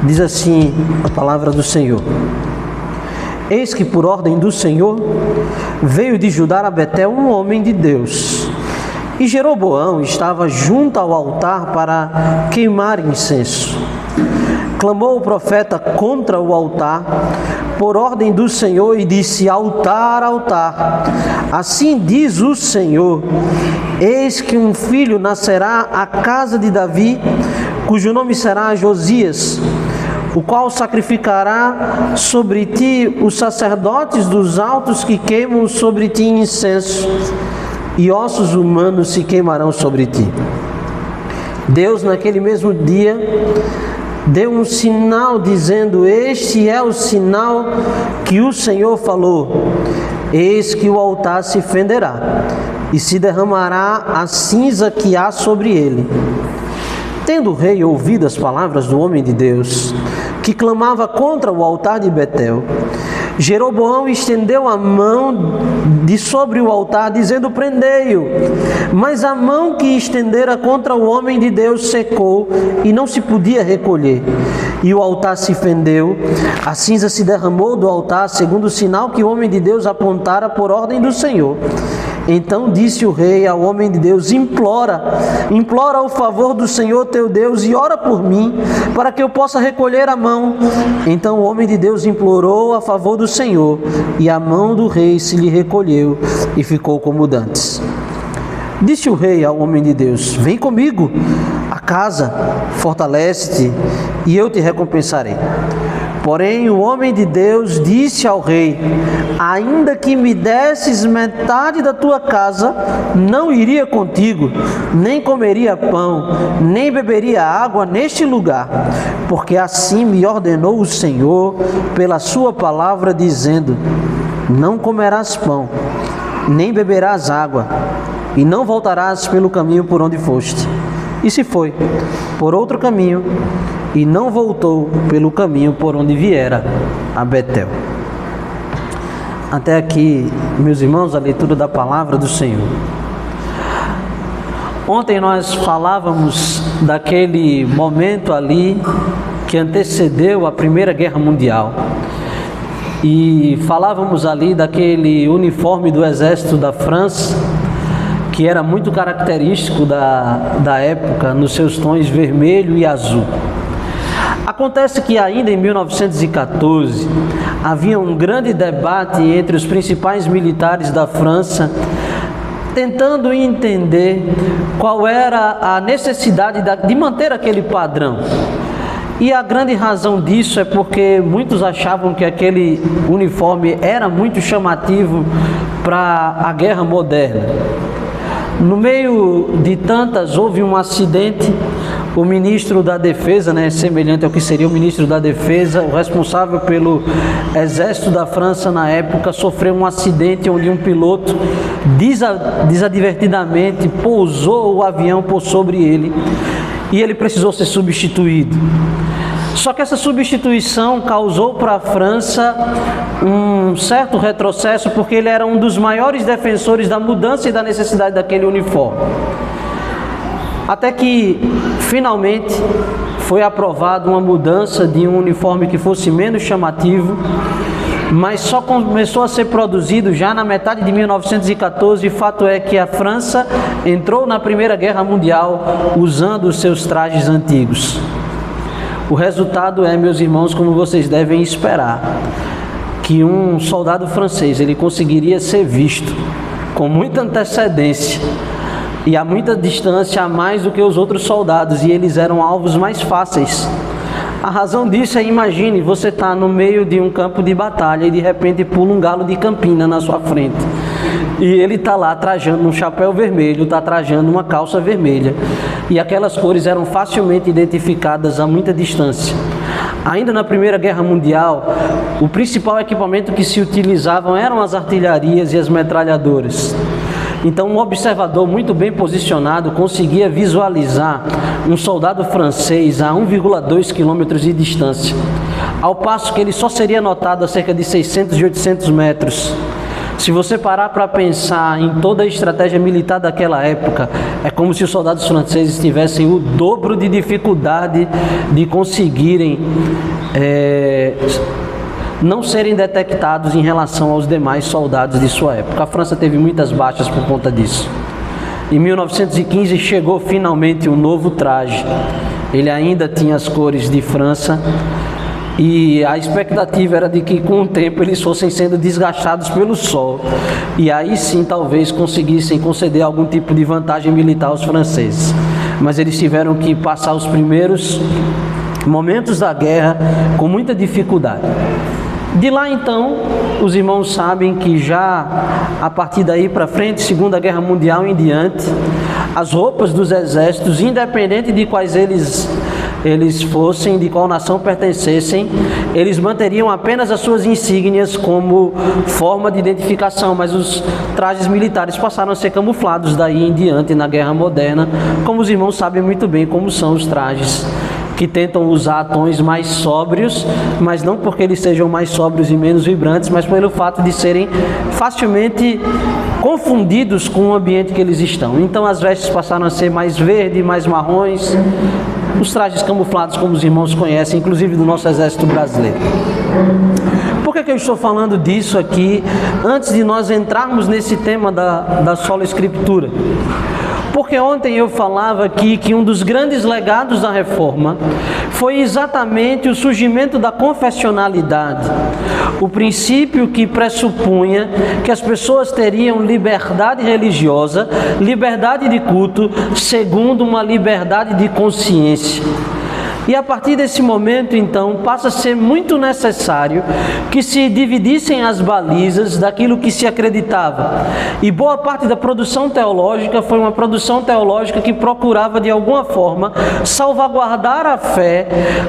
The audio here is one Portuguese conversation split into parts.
Diz assim a palavra do Senhor: Eis que por ordem do Senhor veio de Judá a Betel um homem de Deus. E Jeroboão estava junto ao altar para queimar incenso. Clamou o profeta contra o altar, por ordem do Senhor, e disse: altar, altar, assim diz o Senhor, eis que um filho nascerá à casa de Davi, cujo nome será Josias, o qual sacrificará sobre ti os sacerdotes dos altos que queimam sobre ti incenso, e ossos humanos se queimarão sobre ti. Deus, naquele mesmo dia, deu um sinal dizendo: este é o sinal que o Senhor falou, eis que o altar se fenderá e se derramará a cinza que há sobre ele. Tendo o rei ouvido as palavras do homem de Deus, que clamava contra o altar de Betel, Jeroboão estendeu a mão de sobre o altar, dizendo: prendei-o. Mas a mão que estendera contra o homem de Deus secou e não se podia recolher. E o altar se fendeu, a cinza se derramou do altar, segundo o sinal que o homem de Deus apontara por ordem do Senhor. Então disse o rei ao homem de Deus: implora o favor do Senhor teu Deus e ora por mim, para que eu possa recolher a mão. Então o homem de Deus implorou a favor do Senhor, e a mão do rei se lhe recolheu e ficou como dantes. Disse o rei ao homem de Deus: vem comigo a casa, fortalece-te, e eu te recompensarei. Porém o homem de Deus disse ao rei: ainda que me desses metade da tua casa, não iria contigo, nem comeria pão, nem beberia água neste lugar, porque assim me ordenou o Senhor pela sua palavra, dizendo: não comerás pão, nem beberás água, e não voltarás pelo caminho por onde foste. E se foi por outro caminho, e não voltou pelo caminho por onde viera a Betel. Até aqui, meus irmãos, a leitura da palavra do Senhor. Ontem nós falávamos daquele momento ali que antecedeu a Primeira Guerra Mundial. E falávamos ali daquele uniforme do exército da França, que era muito característico da época, nos seus tons vermelho e azul. Acontece que ainda em 1914 havia um grande debate entre os principais militares da França, tentando entender qual era a necessidade de manter aquele padrão. E a grande razão disso é porque muitos achavam que aquele uniforme era muito chamativo para a guerra moderna. No meio de tantas, houve um acidente. O ministro da Defesa, semelhante ao que seria o ministro da Defesa, o responsável pelo exército da França na época, sofreu um acidente onde um piloto desadvertidamente pousou o avião por sobre ele, e ele precisou ser substituído. Só que essa substituição causou para a França um certo retrocesso, porque ele era um dos maiores defensores da mudança e da necessidade daquele uniforme. Até que, finalmente, foi aprovada uma mudança de um uniforme que fosse menos chamativo, mas só começou a ser produzido já na metade de 1914, e fato é que a França entrou na Primeira Guerra Mundial usando os seus trajes antigos. O resultado é, meus irmãos, como vocês devem esperar, que um soldado francês ele conseguiria ser visto com muita antecedência e a muita distância a mais do que os outros soldados, e eles eram alvos mais fáceis. A razão disso é: imagine, você está no meio de um campo de batalha e de repente pula um galo de campina na sua frente, e ele está lá trajando um chapéu vermelho, está trajando uma calça vermelha, e aquelas cores eram facilmente identificadas a muita distância. Ainda na Primeira Guerra Mundial, o principal equipamento que se utilizavam eram as artilharias e as metralhadoras. Então um observador muito bem posicionado conseguia visualizar um soldado francês a 1,2 quilômetros de distância, ao passo que ele só seria notado a cerca de 600 e 800 metros. Se você parar para pensar em toda a estratégia militar daquela época, É como se os soldados franceses tivessem o dobro de dificuldade de conseguirem não serem detectados em relação aos demais soldados de sua época. A França teve muitas baixas por conta disso. Em 1915 chegou finalmente um novo traje. Ele ainda tinha as cores de França e a expectativa era de que com o tempo eles fossem sendo desgastados pelo sol e aí sim talvez conseguissem conceder algum tipo de vantagem militar aos franceses. Mas eles tiveram que passar os primeiros momentos da guerra com muita dificuldade. De lá então, os irmãos sabem que já a partir daí para frente, Segunda Guerra Mundial em diante, as roupas dos exércitos, independente de quais eles fossem, de qual nação pertencessem, eles manteriam apenas as suas insígnias como forma de identificação, mas os trajes militares passaram a ser camuflados daí em diante na Guerra Moderna, como os irmãos sabem muito bem como são os trajes que tentam usar tons mais sóbrios, mas não porque eles sejam mais sóbrios e menos vibrantes, mas pelo fato de serem facilmente confundidos com o ambiente que eles estão. Então as vestes passaram a ser mais verde, mais marrons, os trajes camuflados como os irmãos conhecem, inclusive do nosso exército brasileiro. Por que eu estou falando disso aqui, antes de nós entrarmos nesse tema da sola escritura? Porque ontem eu falava aqui que um dos grandes legados da Reforma foi exatamente o surgimento da confessionalidade, o princípio que pressupunha que as pessoas teriam liberdade religiosa, liberdade de culto, segundo uma liberdade de consciência. E a partir desse momento, então, passa a ser muito necessário que se dividissem as balizas daquilo que se acreditava. E boa parte da produção teológica foi uma produção teológica que procurava, de alguma forma, salvaguardar a fé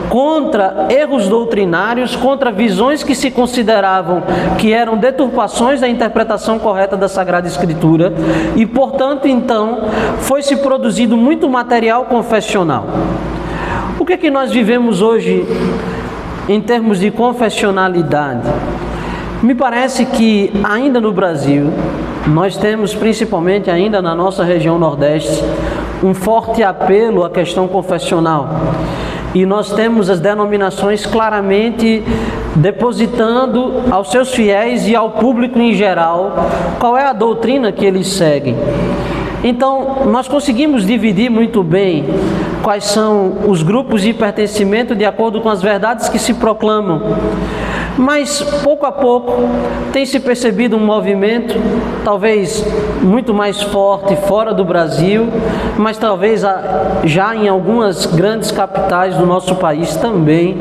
contra erros doutrinários, contra visões que se consideravam que eram deturpações da interpretação correta da Sagrada Escritura. E, portanto, então, foi-se produzido muito material confessional. O que é que nós vivemos hoje em termos de confessionalidade? Me parece que ainda no Brasil, nós temos, principalmente ainda na nossa região Nordeste, um forte apelo à questão confessional. E nós temos as denominações claramente depositando aos seus fiéis e ao público em geral qual é a doutrina que eles seguem. Então, nós conseguimos dividir muito bem quais são os grupos de pertencimento de acordo com as verdades que se proclamam. Mas, pouco a pouco, tem se percebido um movimento, talvez muito mais forte fora do Brasil, mas talvez já em algumas grandes capitais do nosso país também,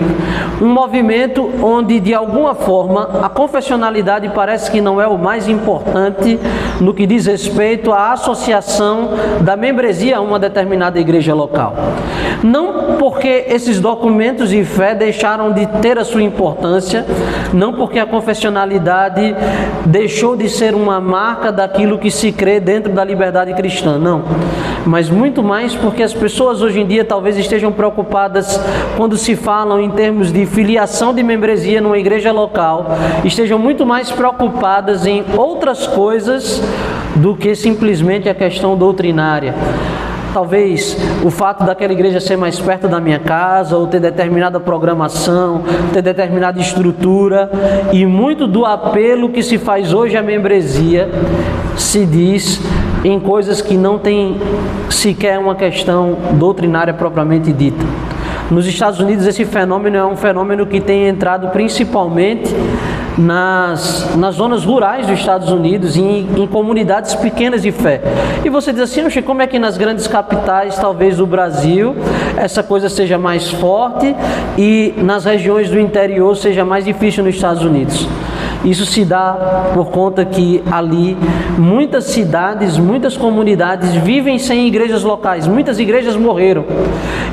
um movimento onde, de alguma forma, a confessionalidade parece que não é o mais importante no que diz respeito à associação da membresia a uma determinada igreja local. Não porque esses documentos de fé deixaram de ter a sua importância, não porque a confessionalidade deixou de ser uma marca daquilo que se crê dentro da liberdade cristã, não. Mas muito mais porque as pessoas hoje em dia talvez estejam preocupadas quando se falam em termos de filiação de membresia numa igreja local, estejam muito mais preocupadas em outras coisas do que simplesmente a questão doutrinária. Talvez o fato daquela igreja ser mais perto da minha casa, ou ter determinada programação, ter determinada estrutura, e muito do apelo que se faz hoje à membresia se diz em coisas que não tem sequer uma questão doutrinária propriamente dita. Nos Estados Unidos esse fenômeno é um fenômeno que tem entrado principalmente nas zonas rurais dos Estados Unidos, em comunidades pequenas de fé. E você diz assim, oxe, como é que nas grandes capitais, talvez do Brasil, essa coisa seja mais forte e nas regiões do interior seja mais difícil nos Estados Unidos? Isso se dá por conta que ali muitas cidades, muitas comunidades vivem sem igrejas locais, muitas igrejas morreram.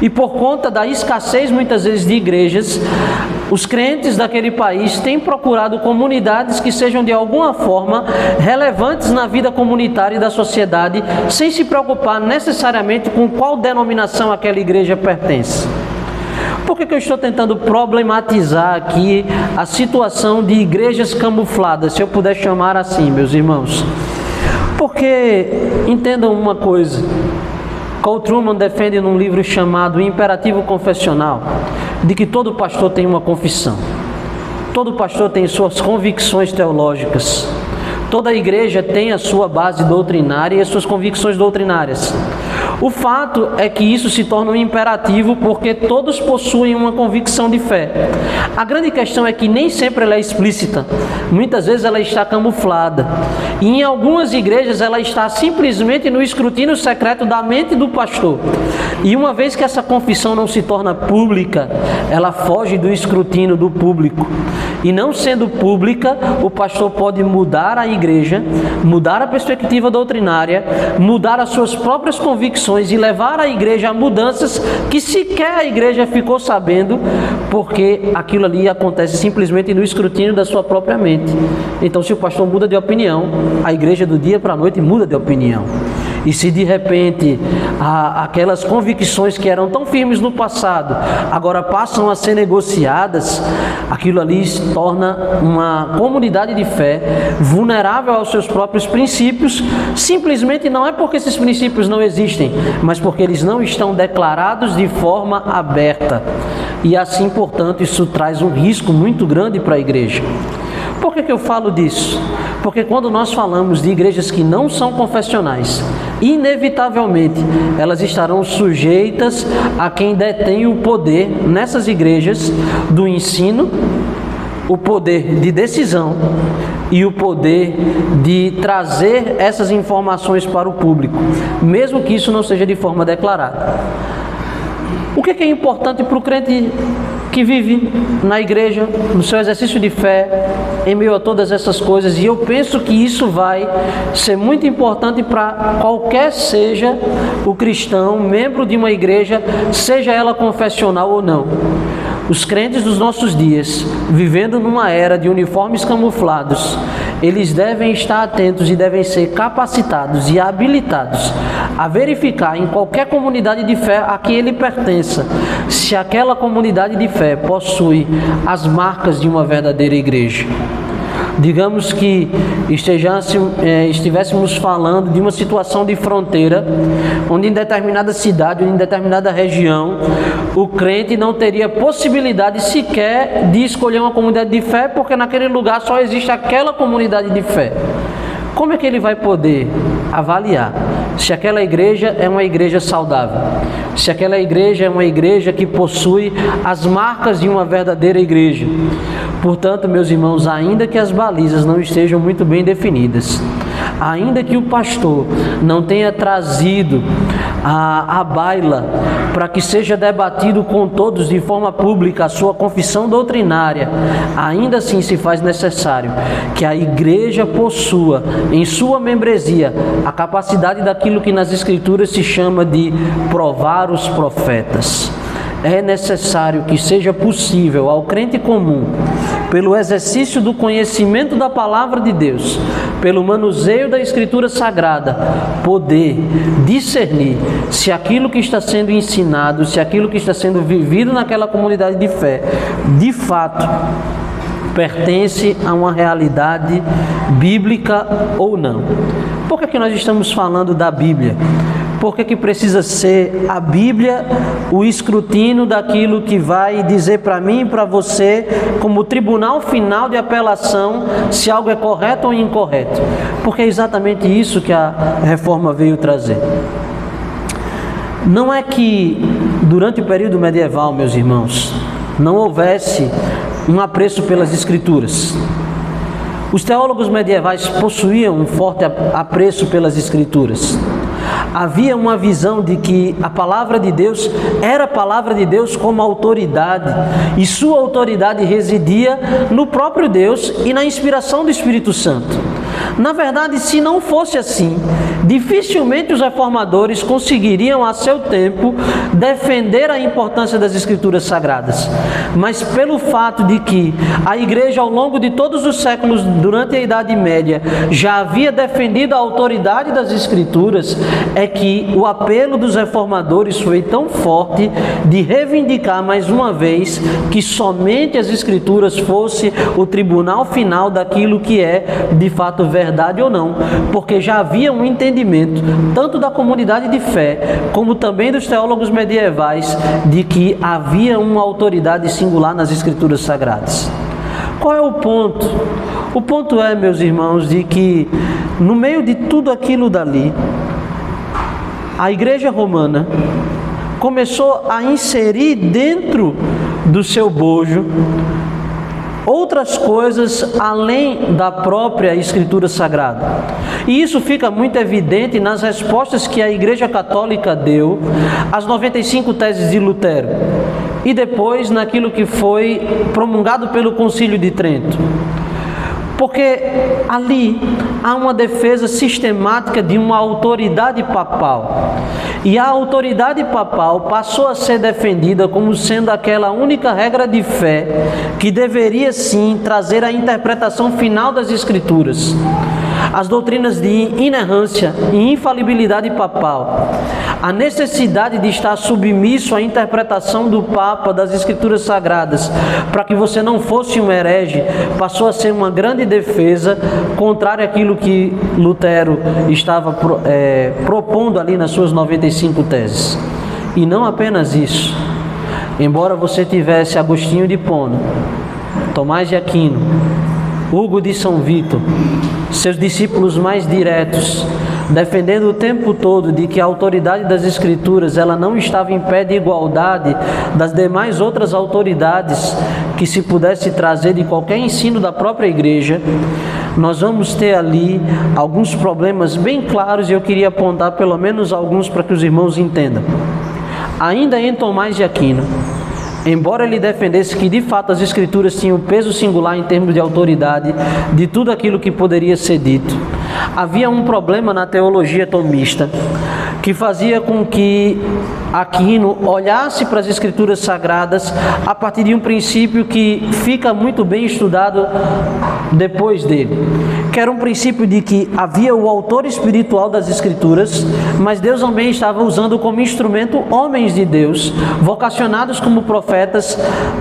E por conta da escassez muitas vezes de igrejas, os crentes daquele país têm procurado comunidades que sejam de alguma forma relevantes na vida comunitária e da sociedade, sem se preocupar necessariamente com qual denominação aquela igreja pertence. Por que eu estou tentando problematizar aqui a situação de igrejas camufladas, se eu puder chamar assim, meus irmãos? Porque, entendam uma coisa, Carl Trueman defende num livro chamado Imperativo Confessional de que todo pastor tem uma confissão. Todo pastor tem suas convicções teológicas. Toda igreja tem a sua base doutrinária e as suas convicções doutrinárias. O fato é que isso se torna um imperativo porque todos possuem uma convicção de fé. A grande questão é que nem sempre ela é explícita. Muitas vezes ela está camuflada. E em algumas igrejas ela está simplesmente no escrutínio secreto da mente do pastor. E uma vez que essa confissão não se torna pública, ela foge do escrutínio do público. E não sendo pública, o pastor pode mudar a igreja, mudar a perspectiva doutrinária, mudar as suas próprias convicções e levar a igreja a mudanças que sequer a igreja ficou sabendo, porque aquilo ali acontece simplesmente no escrutínio da sua própria mente. Então, se o pastor muda de opinião, a igreja do dia para a noite muda de opinião. E se de repente aquelas convicções que eram tão firmes no passado agora passam a ser negociadas, aquilo ali se torna uma comunidade de fé vulnerável aos seus próprios princípios, simplesmente não é porque esses princípios não existem, mas porque eles não estão declarados de forma aberta. E assim, portanto, isso traz um risco muito grande para a igreja. Por que eu falo disso? Porque quando nós falamos de igrejas que não são confessionais, inevitavelmente elas estarão sujeitas a quem detém o poder nessas igrejas do ensino, o poder de decisão e o poder de trazer essas informações para o público, mesmo que isso não seja de forma declarada. O que é importante para o crente que vive na igreja, no seu exercício de fé, em meio a todas essas coisas? E eu penso que isso vai ser muito importante para qualquer seja o cristão, membro de uma igreja, seja ela confessional ou não. Os crentes dos nossos dias, vivendo numa era de uniformes camuflados, eles devem estar atentos e devem ser capacitados e habilitados a verificar em qualquer comunidade de fé a que ele pertença, se aquela comunidade de fé possui as marcas de uma verdadeira igreja. Digamos que estivéssemos falando de uma situação de fronteira, onde em determinada cidade ou em determinada região, o crente não teria possibilidade sequer de escolher uma comunidade de fé, porque naquele lugar só existe aquela comunidade de fé. Como é que ele vai poder avaliar se aquela igreja é uma igreja saudável, se aquela igreja é uma igreja que possui as marcas de uma verdadeira igreja? Portanto, meus irmãos, ainda que as balizas não estejam muito bem definidas, ainda que o pastor não tenha trazido à baila para que seja debatido com todos de forma pública a sua confissão doutrinária, ainda assim se faz necessário que a igreja possua em sua membresia a capacidade daquilo que nas Escrituras se chama de provar os profetas. É necessário que seja possível ao crente comum, pelo exercício do conhecimento da palavra de Deus, pelo manuseio da Escritura Sagrada, poder discernir se aquilo que está sendo ensinado, se aquilo que está sendo vivido naquela comunidade de fé, de fato, pertence a uma realidade bíblica ou não. Por que nós estamos falando da Bíblia? Por que precisa ser a Bíblia o escrutínio daquilo que vai dizer para mim e para você, como tribunal final de apelação, se algo é correto ou incorreto? Porque é exatamente isso que a reforma veio trazer. Não é que durante o período medieval, meus irmãos, não houvesse um apreço pelas Escrituras. Os teólogos medievais possuíam um forte apreço pelas Escrituras. Havia uma visão de que a palavra de Deus era a palavra de Deus como autoridade, e sua autoridade residia no próprio Deus e na inspiração do Espírito Santo. Na verdade, se não fosse assim, dificilmente os reformadores conseguiriam a seu tempo defender a importância das Escrituras Sagradas. Mas pelo fato de que a igreja ao longo de todos os séculos durante a Idade Média já havia defendido a autoridade das Escrituras, é que o apelo dos reformadores foi tão forte de reivindicar mais uma vez que somente as Escrituras fosse o tribunal final daquilo que é de fato fato verdade ou não, porque já havia um entendimento, tanto da comunidade de fé, como também dos teólogos medievais, de que havia uma autoridade singular nas Escrituras Sagradas. Qual é o ponto? O ponto é, meus irmãos, de que no meio de tudo aquilo dali, a Igreja Romana começou a inserir dentro do seu bojo outras coisas além da própria Escritura Sagrada. E isso fica muito evidente nas respostas que a Igreja Católica deu às 95 teses de Lutero e depois naquilo que foi promulgado pelo Concílio de Trento. Porque ali há uma defesa sistemática de uma autoridade papal. E a autoridade papal passou a ser defendida como sendo aquela única regra de fé que deveria sim trazer a interpretação final das Escrituras. As doutrinas de inerrância e infalibilidade papal, a necessidade de estar submisso à interpretação do Papa das Escrituras Sagradas, para que você não fosse um herege, passou a ser uma grande defesa contrária àquilo que Lutero estava propondo ali nas suas 95 teses. E não apenas isso, embora você tivesse Agostinho de Hipona, Tomás de Aquino, Hugo de São Vito, seus discípulos mais diretos, defendendo o tempo todo de que a autoridade das Escrituras ela não estava em pé de igualdade das demais outras autoridades que se pudesse trazer de qualquer ensino da própria Igreja, nós vamos ter ali alguns problemas bem claros e eu queria apontar pelo menos alguns para que os irmãos entendam. Ainda em Tomás de Aquino, embora ele defendesse que de fato as Escrituras tinham peso singular em termos de autoridade de tudo aquilo que poderia ser dito, havia um problema na teologia tomista que fazia com que Aquino olhasse para as Escrituras Sagradas a partir de um princípio que fica muito bem estudado depois dele, que era um princípio de que havia o autor espiritual das Escrituras, mas Deus também estava usando como instrumento homens de Deus, vocacionados como profetas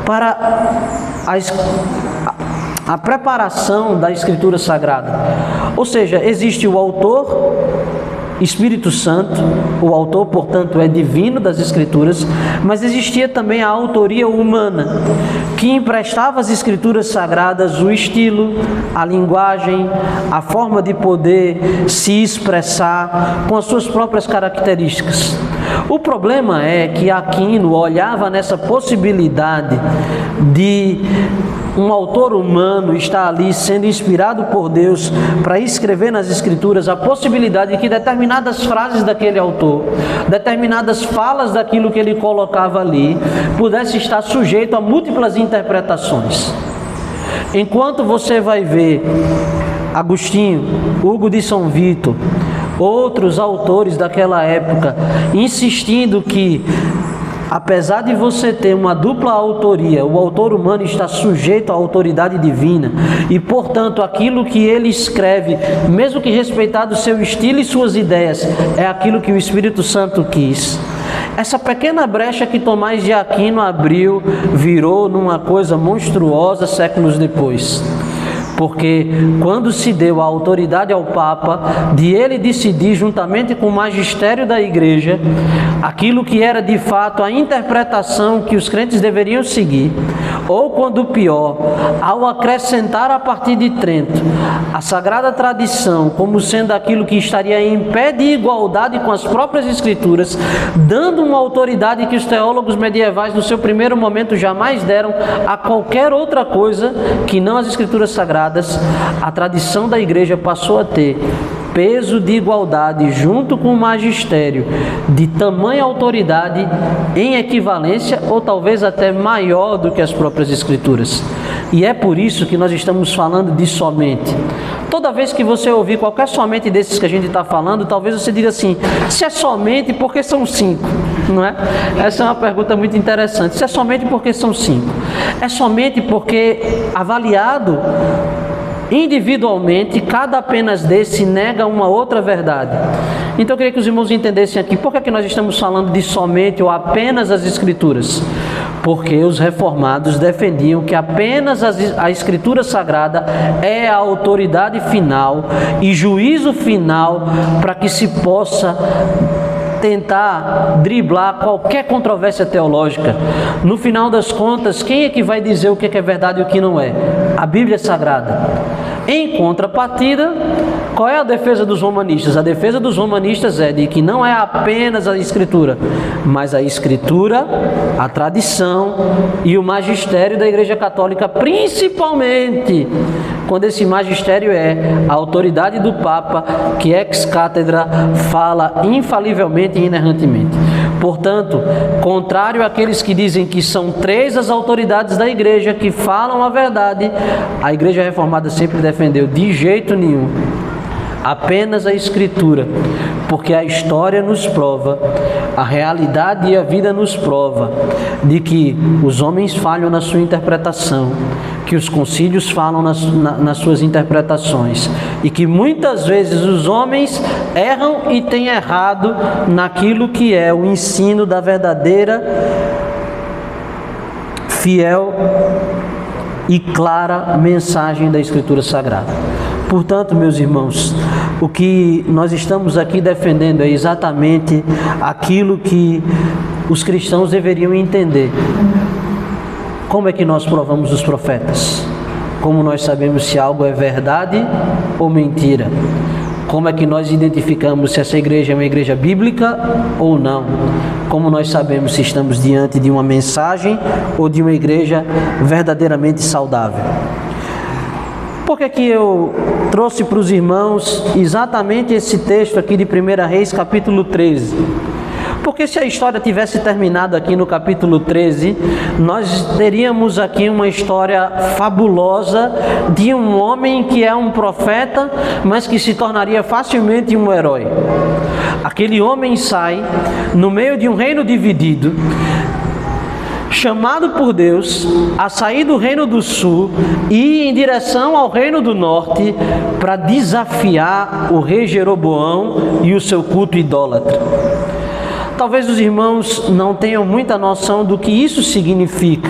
para a preparação da Escritura Sagrada. Ou seja, existe o autor, Espírito Santo, o autor, portanto, é divino das Escrituras, mas existia também a autoria humana, que emprestava às Escrituras Sagradas o estilo, a linguagem, a forma de poder se expressar com as suas próprias características. O problema é que Aquino olhava nessa possibilidade de um autor humano está ali sendo inspirado por Deus para escrever nas Escrituras, a possibilidade de que determinadas frases daquele autor, determinadas falas daquilo que ele colocava ali, pudesse estar sujeito a múltiplas interpretações. Enquanto você vai ver Agostinho, Hugo de São Vito, outros autores daquela época insistindo que, apesar de você ter uma dupla autoria, o autor humano está sujeito à autoridade divina e, portanto, aquilo que ele escreve, mesmo que respeitado o seu estilo e suas ideias, é aquilo que o Espírito Santo quis. Essa pequena brecha que Tomás de Aquino abriu virou numa coisa monstruosa séculos depois. Porque quando se deu a autoridade ao Papa de ele decidir juntamente com o magistério da Igreja aquilo que era de fato a interpretação que os crentes deveriam seguir, ou quando pior, ao acrescentar a partir de Trento a sagrada tradição como sendo aquilo que estaria em pé de igualdade com as próprias Escrituras, dando uma autoridade que os teólogos medievais no seu primeiro momento jamais deram a qualquer outra coisa que não as Escrituras Sagradas, a tradição da Igreja passou a ter peso de igualdade junto com o magistério, de tamanha autoridade em equivalência ou talvez até maior do que as próprias Escrituras. E é por isso que nós estamos falando de somente. Toda vez que você ouvir qualquer somente desses que a gente está falando, talvez você diga assim: se é somente, por que são 5? Não é? Essa é uma pergunta muito interessante. Se é somente, por que são 5? É somente porque, avaliado individualmente, cada apenas desse nega uma outra verdade. Então eu queria que os irmãos entendessem aqui por que nós estamos falando de somente ou apenas as Escrituras. porque os reformados defendiam que apenas a Escritura Sagrada é a autoridade final e juízo final para que se possa tentar driblar qualquer controvérsia teológica. No final das contas, quem é que vai dizer o que é verdade e o que não é? A Bíblia Sagrada. Em contrapartida, qual é a defesa dos romanistas? A defesa dos romanistas é de que não é apenas a Escritura, mas a Escritura, a tradição e o magistério da Igreja Católica, principalmente quando esse magistério é a autoridade do Papa, que ex cátedra fala infalivelmente e inerrantemente. Portanto, contrário àqueles que dizem que são 3 as autoridades da Igreja que falam a verdade, a Igreja Reformada sempre defendeu de jeito nenhum apenas a Escritura, porque a história nos prova, a realidade e a vida nos prova de que os homens falham na sua interpretação, que os concílios falam nas suas interpretações e que muitas vezes os homens erram e têm errado naquilo que é o ensino da verdadeira, fiel e clara mensagem da Escritura Sagrada. Portanto, meus irmãos, o que nós estamos aqui defendendo é exatamente aquilo que os cristãos deveriam entender. Como é que nós provamos os profetas? Como nós sabemos se algo é verdade ou mentira? Como é que nós identificamos se essa igreja é uma igreja bíblica ou não? Como nós sabemos se estamos diante de uma mensagem ou de uma igreja verdadeiramente saudável? Por que eu trouxe para os irmãos exatamente esse texto aqui de 1 Reis, capítulo 13? Porque se a história tivesse terminado aqui no capítulo 13, nós teríamos aqui uma história fabulosa de um homem que é um profeta, mas que se tornaria facilmente um herói. Aquele homem sai no meio de um reino dividido, chamado por Deus a sair do reino do sul e ir em direção ao reino do norte para desafiar o rei Jeroboão e o seu culto idólatra. Talvez os irmãos não tenham muita noção do que isso significa.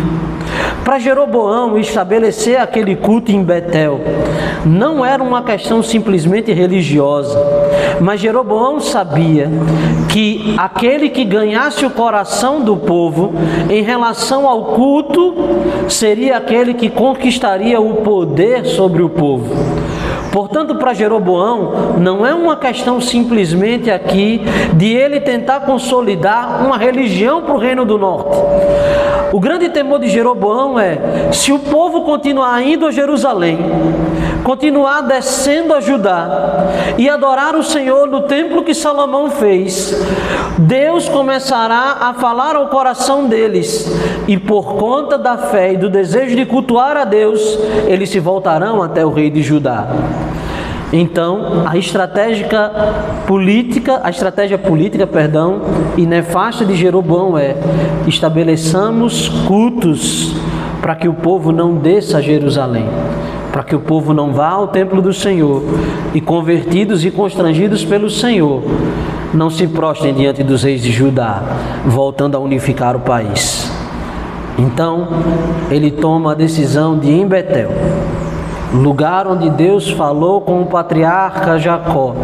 Para Jeroboão estabelecer aquele culto em Betel não era uma questão simplesmente religiosa, mas Jeroboão sabia que aquele que ganhasse o coração do povo em relação ao culto seria aquele que conquistaria o poder sobre o povo. Portanto, para Jeroboão, não é uma questão simplesmente aqui de ele tentar consolidar uma religião para o reino do norte. O grande temor de Jeroboão é, se o povo continuar indo a Jerusalém, continuar descendo a Judá e adorar o Senhor no templo que Salomão fez, Deus começará a falar ao coração deles e por conta da fé e do desejo de cultuar a Deus, eles se voltarão até o rei de Judá. Então, a estratégia política e nefasta de Jeroboão é: estabeleçamos cultos para que o povo não desça a Jerusalém, para que o povo não vá ao templo do Senhor e, convertidos e constrangidos pelo Senhor, não se prostrem diante dos reis de Judá, voltando a unificar o país. Então, ele toma a decisão de ir em Betel, lugar onde Deus falou com o patriarca Jacó,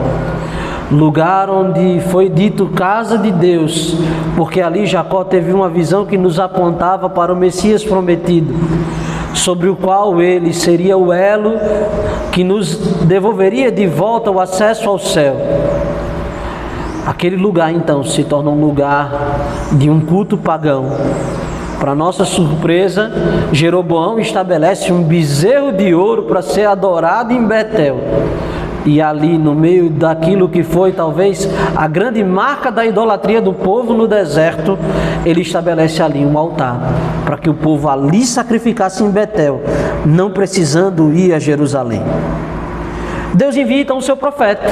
lugar onde foi dito casa de Deus, porque ali Jacó teve uma visão que nos apontava para o Messias prometido, sobre o qual ele seria o elo que nos devolveria de volta o acesso ao céu. Aquele lugar então se torna um lugar de um culto pagão. Para nossa surpresa, Jeroboão estabelece um bezerro de ouro para ser adorado em Betel. E ali, no meio daquilo que foi talvez a grande marca da idolatria do povo no deserto, ele estabelece ali um altar, para que o povo ali sacrificasse em Betel, não precisando ir a Jerusalém. Deus envia então o seu profeta,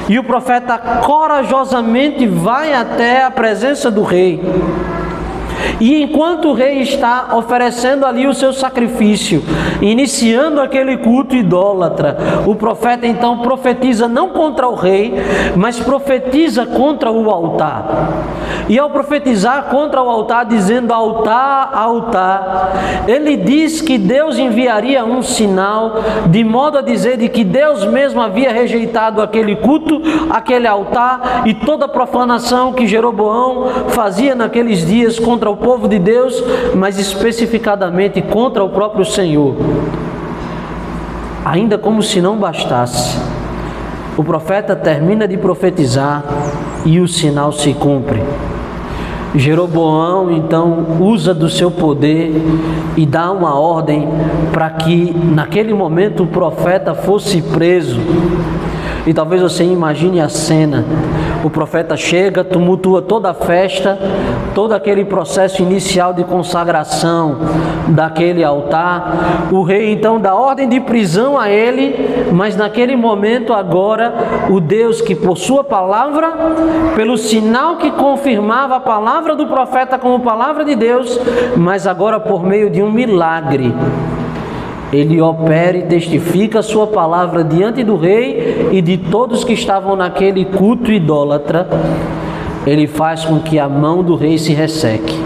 e o profeta corajosamente vai até a presença do rei. E enquanto o rei está oferecendo ali o seu sacrifício, iniciando aquele culto idólatra, o profeta então profetiza não contra o rei, mas profetiza contra o altar. E ao profetizar contra o altar, dizendo altar, altar, ele diz que Deus enviaria um sinal, de modo a dizer de que Deus mesmo havia rejeitado aquele culto, aquele altar e toda a profanação que Jeroboão fazia naqueles dias contra o povo de Deus, mas especificadamente contra o próprio Senhor. Ainda como se não bastasse, o profeta termina de profetizar e o sinal se cumpre. Jeroboão então usa do seu poder e dá uma ordem para que naquele momento o profeta fosse preso. E talvez você imagine a cena: o profeta chega, tumultua toda a festa, todo aquele processo inicial de consagração daquele altar. O rei então dá ordem de prisão a ele, mas naquele momento agora o Deus que por sua palavra, pelo sinal que confirmava a palavra do profeta como palavra de Deus, mas agora por meio de um milagre, ele opera e testifica a sua palavra diante do rei e de todos que estavam naquele culto idólatra. Ele faz com que a mão do rei se resseque,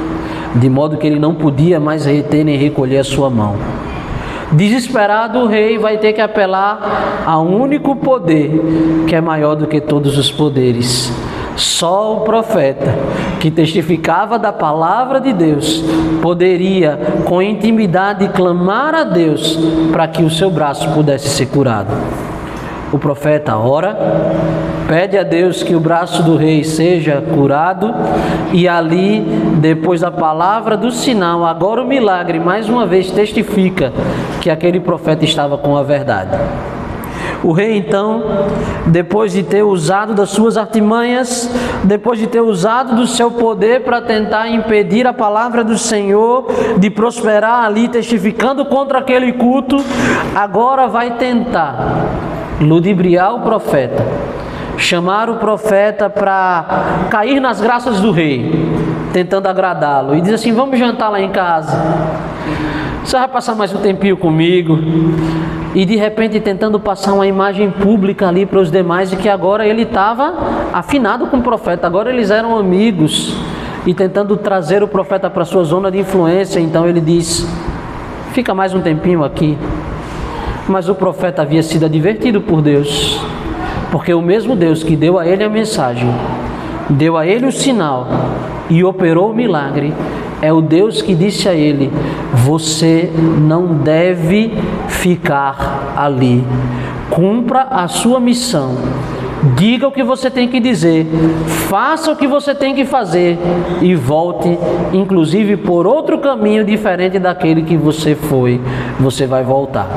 de modo que ele não podia mais reter nem recolher a sua mão. Desesperado, o rei vai ter que apelar a um único poder que é maior do que todos os poderes. Só o profeta, que testificava da palavra de Deus, poderia com intimidade clamar a Deus para que o seu braço pudesse ser curado. O profeta ora, pede a Deus que o braço do rei seja curado, e ali, depois da palavra do sinal, agora o milagre mais uma vez testifica que aquele profeta estava com a verdade. O rei então, depois de ter usado das suas artimanhas, depois de ter usado do seu poder para tentar impedir a palavra do Senhor de prosperar ali, testificando contra aquele culto, agora vai tentar ludibriar o profeta, chamar o profeta para cair nas graças do rei, tentando agradá-lo, e diz assim: vamos jantar lá em casa, você vai passar mais um tempinho comigo. E de repente tentando passar uma imagem pública ali para os demais de que agora ele estava afinado com o profeta, agora eles eram amigos, e tentando trazer o profeta para a sua zona de influência. Então ele diz: fica mais um tempinho aqui. Mas o profeta havia sido advertido por Deus, porque o mesmo Deus que deu a ele a mensagem, deu a ele o sinal e operou o milagre, é o Deus que disse a ele: você não deve ficar ali, cumpra a sua missão, diga o que você tem que dizer, faça o que você tem que fazer e volte, inclusive por outro caminho diferente daquele que você foi, você vai voltar.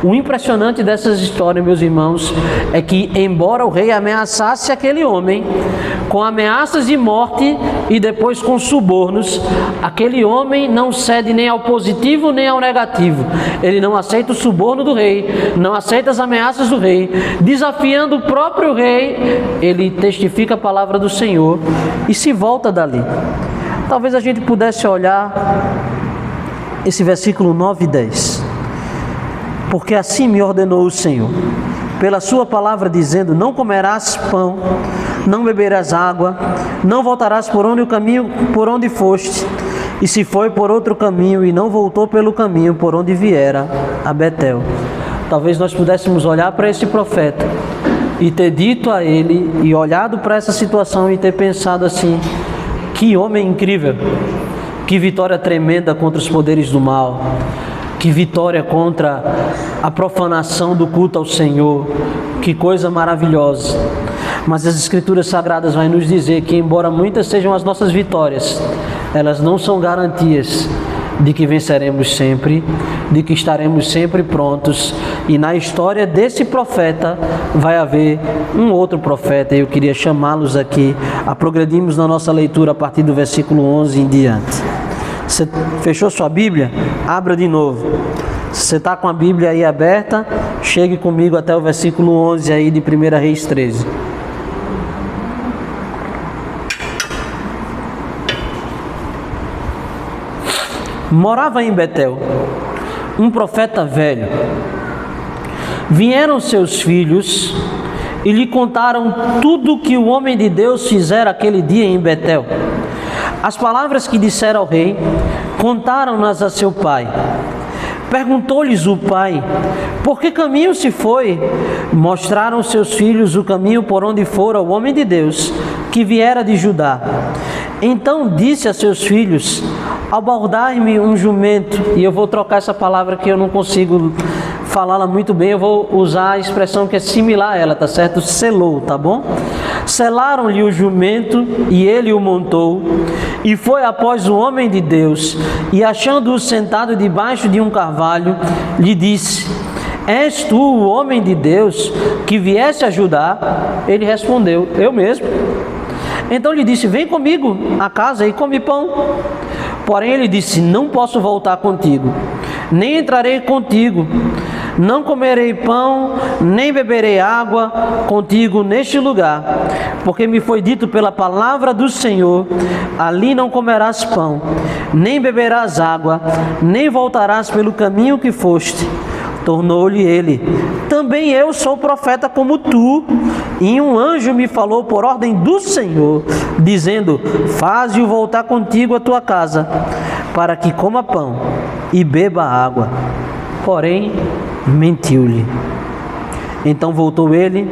O impressionante dessas histórias, meus irmãos, é que embora o rei ameaçasse aquele homem com ameaças de morte e depois com subornos, aquele homem não cede nem ao positivo nem ao negativo. Ele não aceita o suborno do rei, não aceita as ameaças do rei, desafiando o próprio rei, ele testifica a palavra do Senhor e se volta dali. Talvez a gente pudesse olhar esse versículo 9 e 10. Porque assim me ordenou o Senhor, pela sua palavra, dizendo: não comerás pão, não beberás água, não voltarás por onde o caminho por onde foste. E se foi por outro caminho e não voltou pelo caminho por onde viera a Betel. Talvez nós pudéssemos olhar para esse profeta e ter dito a ele, e olhado para essa situação e ter pensado assim: que homem incrível, que vitória tremenda contra os poderes do mal, que vitória contra a profanação do culto ao Senhor, que coisa maravilhosa. Mas as Escrituras Sagradas vão nos dizer que, embora muitas sejam as nossas vitórias, elas não são garantias de que venceremos sempre, de que estaremos sempre prontos. E na história desse profeta vai haver um outro profeta, e eu queria chamá-los aqui a progredirmos na nossa leitura a partir do versículo 11 em diante. Você fechou sua Bíblia? Abra de novo. Se você está com a Bíblia aí aberta, chegue comigo até o versículo 11 aí de 1 Reis 13. morava em Betel um profeta velho. Vieram seus filhos e lhe contaram tudo que o homem de Deus fizera aquele dia em Betel. As palavras que dissera ao rei, contaram-nas a seu pai. Perguntou-lhes o pai: por que caminho se foi? Mostraram seus filhos o caminho por onde fora o homem de Deus, que viera de Judá. Então disse a seus filhos: abordai-me um jumento. E eu vou trocar essa palavra que eu não consigo falá-la muito bem, eu vou usar a expressão que é similar a ela, tá certo? Selou, tá bom? Selaram-lhe o jumento e ele o montou e foi após o homem de Deus, e achando-o sentado debaixo de um carvalho, lhe disse: és tu o homem de Deus que viesse ajudar? Ele respondeu: eu mesmo. Então lhe disse: vem comigo à casa e come pão. Porém ele disse: não posso voltar contigo, nem entrarei contigo. Não comerei pão, nem beberei água contigo neste lugar, porque me foi dito pela palavra do Senhor: ali não comerás pão, nem beberás água, nem voltarás pelo caminho que foste. Tornou-lhe ele: também eu sou profeta como tu, e um anjo me falou por ordem do Senhor, dizendo: faze-o voltar contigo à tua casa, para que coma pão e beba água. Porém mentiu-lhe. Então voltou ele,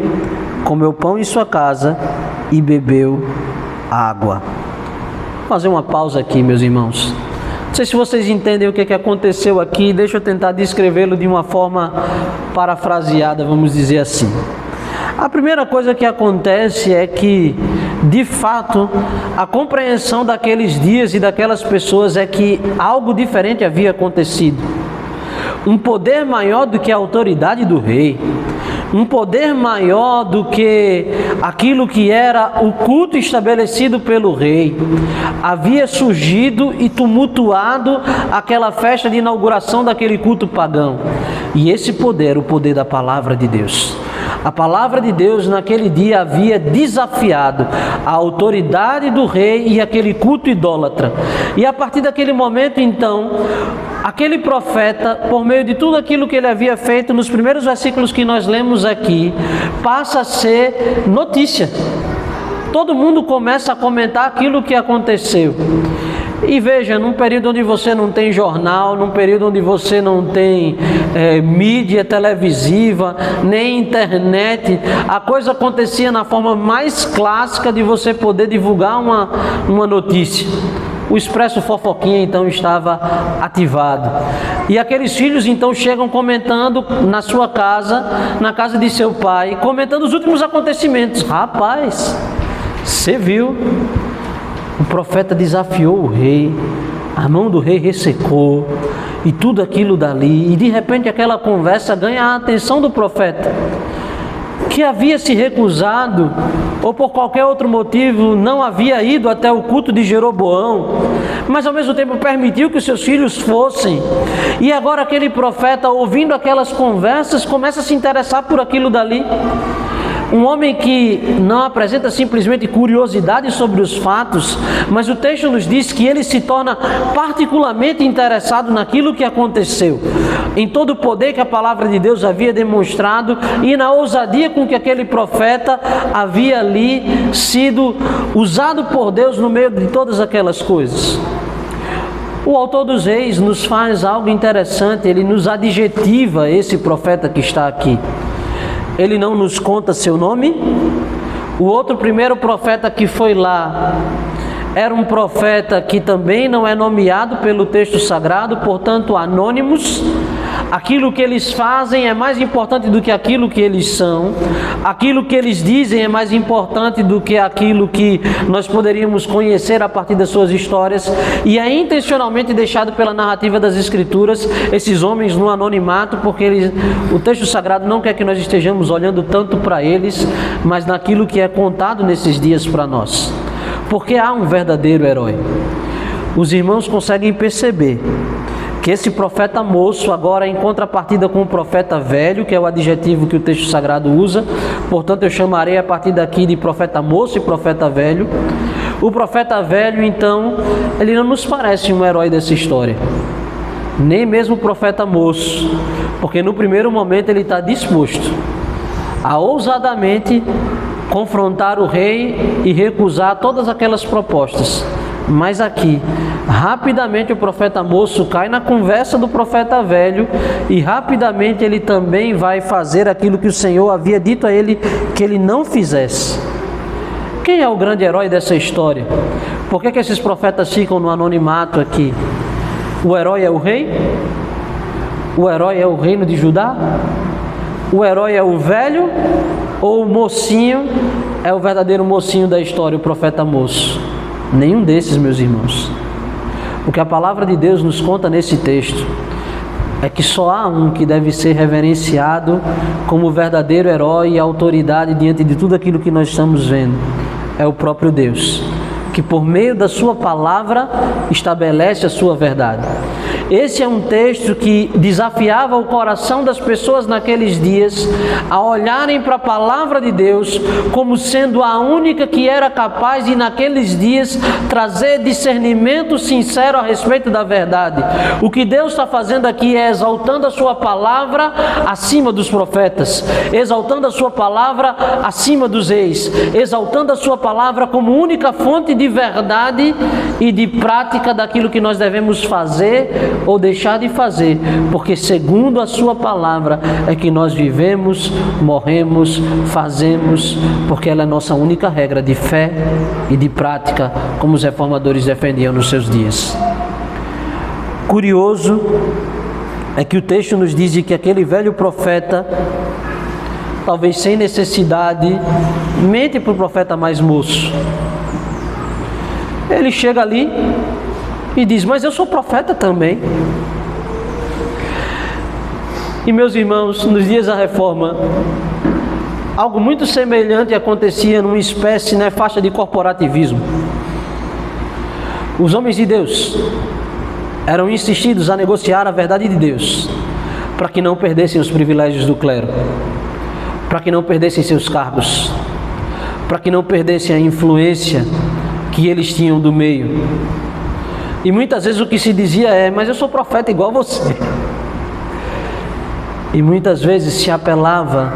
comeu pão em sua casa e bebeu água. Vou fazer uma pausa aqui, meus irmãos. Não sei se vocês entendem o que aconteceu aqui. Deixa eu tentar descrevê-lo de uma forma parafraseada, vamos dizer assim. A primeira coisa que acontece é que, de fato, a compreensão daqueles dias e daquelas pessoas é que algo diferente havia acontecido. Um poder maior do que a autoridade do rei, um poder maior do que aquilo que era o culto estabelecido pelo rei, havia surgido e tumultuado aquela festa de inauguração daquele culto pagão. E esse poder, o poder da palavra de Deus. A palavra de Deus naquele dia havia desafiado a autoridade do rei e aquele culto idólatra. E a partir daquele momento, então, aquele profeta, por meio de tudo aquilo que ele havia feito nos primeiros versículos que nós lemos aqui, passa a ser notícia. Todo mundo começa a comentar aquilo que aconteceu. E veja, num período onde você não tem jornal, num período onde você não tem mídia televisiva, nem internet, a coisa acontecia na forma mais clássica de você poder divulgar uma notícia. O Expresso Fofoquinha então estava ativado. E aqueles filhos então chegam comentando na sua casa, na casa de seu pai, comentando os últimos acontecimentos. Rapaz, você viu? O profeta desafiou o rei, a mão do rei ressecou, e tudo aquilo dali, e de repente aquela conversa ganha a atenção do profeta, que havia se recusado, ou por qualquer outro motivo não havia ido até o culto de Jeroboão, mas ao mesmo tempo permitiu que os seus filhos fossem. E agora aquele profeta, ouvindo aquelas conversas, começa a se interessar por aquilo dali. Um homem que não apresenta simplesmente curiosidade sobre os fatos, mas o texto nos diz que ele se torna particularmente interessado naquilo que aconteceu, em todo o poder que a palavra de Deus havia demonstrado e na ousadia com que aquele profeta havia ali sido usado por Deus no meio de todas aquelas coisas. O autor dos Reis nos faz algo interessante, ele nos adjetiva esse profeta que está aqui. Ele não nos conta seu nome. O outro primeiro profeta que foi lá era um profeta que também não é nomeado pelo texto sagrado, portanto anônimos. Aquilo que eles fazem é mais importante do que aquilo que eles são. Aquilo que eles dizem é mais importante do que aquilo que nós poderíamos conhecer a partir das suas histórias. E é intencionalmente deixado pela narrativa das Escrituras esses homens no anonimato, porque o texto sagrado não quer que nós estejamos olhando tanto para eles, mas naquilo que é contado nesses dias para nós. Porque há um verdadeiro herói. Os irmãos conseguem perceber que esse profeta moço agora, em contrapartida com o profeta velho, que é o adjetivo que o texto sagrado usa, portanto eu chamarei a partir daqui de profeta moço e profeta velho. O profeta velho, então, ele não nos parece um herói dessa história. nem mesmo o profeta moço, porque no primeiro momento ele está disposto a ousadamente confrontar o rei e recusar todas aquelas propostas. Mas aqui, rapidamente o profeta moço cai na conversa do profeta velho e rapidamente ele também vai fazer aquilo que o Senhor havia dito a ele que ele não fizesse. Quem é o grande herói dessa história? Por que esses profetas ficam no anonimato aqui? O herói é o rei? O herói é o reino de Judá? O herói é o velho? Ou o mocinho é o verdadeiro mocinho da história, o profeta moço? Nenhum desses, meus irmãos. O que a palavra de Deus nos conta nesse texto é que só há um que deve ser reverenciado como verdadeiro herói e autoridade diante de tudo aquilo que nós estamos vendo. É o próprio Deus, que por meio da sua palavra estabelece a sua verdade. Esse é um texto que desafiava o coração das pessoas naqueles dias a olharem para a palavra de Deus como sendo a única que era capaz de naqueles dias trazer discernimento sincero a respeito da verdade. O que Deus está fazendo aqui é exaltando a sua palavra acima dos profetas, exaltando a sua palavra acima dos reis, exaltando a sua palavra como única fonte de verdade e de prática daquilo que nós devemos fazer ou deixar de fazer, porque segundo a sua palavra é que nós vivemos, morremos, fazemos, porque ela é nossa única regra de fé e de prática, como os reformadores defendiam nos seus dias. Curioso é que o texto nos diz que aquele velho profeta, talvez sem necessidade, mente para o profeta mais moço. Ele chega ali e diz: mas eu sou profeta também. E meus irmãos, nos dias da reforma, algo muito semelhante acontecia numa espécie nefasta de corporativismo. Os homens de Deus eram insistidos a negociar a verdade de Deus, para que não perdessem os privilégios do clero, para que não perdessem seus cargos, para que não perdessem a influência que eles tinham do meio. E muitas vezes o que se dizia é: mas eu sou profeta igual a você. E muitas vezes se apelava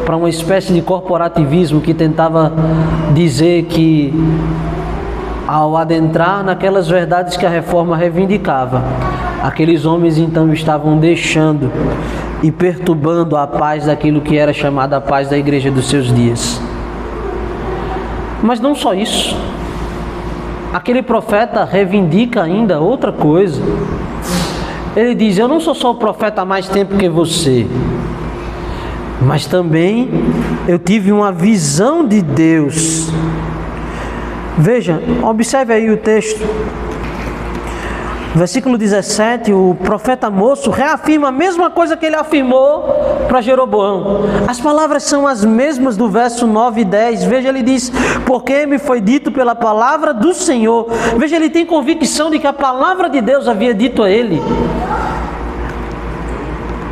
para uma espécie de corporativismo que tentava dizer que, ao adentrar naquelas verdades que a reforma reivindicava, aqueles homens então estavam deixando e perturbando a paz daquilo que era chamada a paz da igreja dos seus dias. Mas não só isso. Aquele profeta reivindica ainda outra coisa. Ele diz: eu não sou só o profeta há mais tempo que você, mas também eu tive uma visão de Deus. Veja, observe aí o texto. Versículo 17, o profeta moço reafirma a mesma coisa que ele afirmou para Jeroboão. As palavras são as mesmas do verso 9 e 10. Veja, ele diz: porque me foi dito pela palavra do Senhor. Veja, ele tem convicção de que a palavra de Deus havia dito a ele.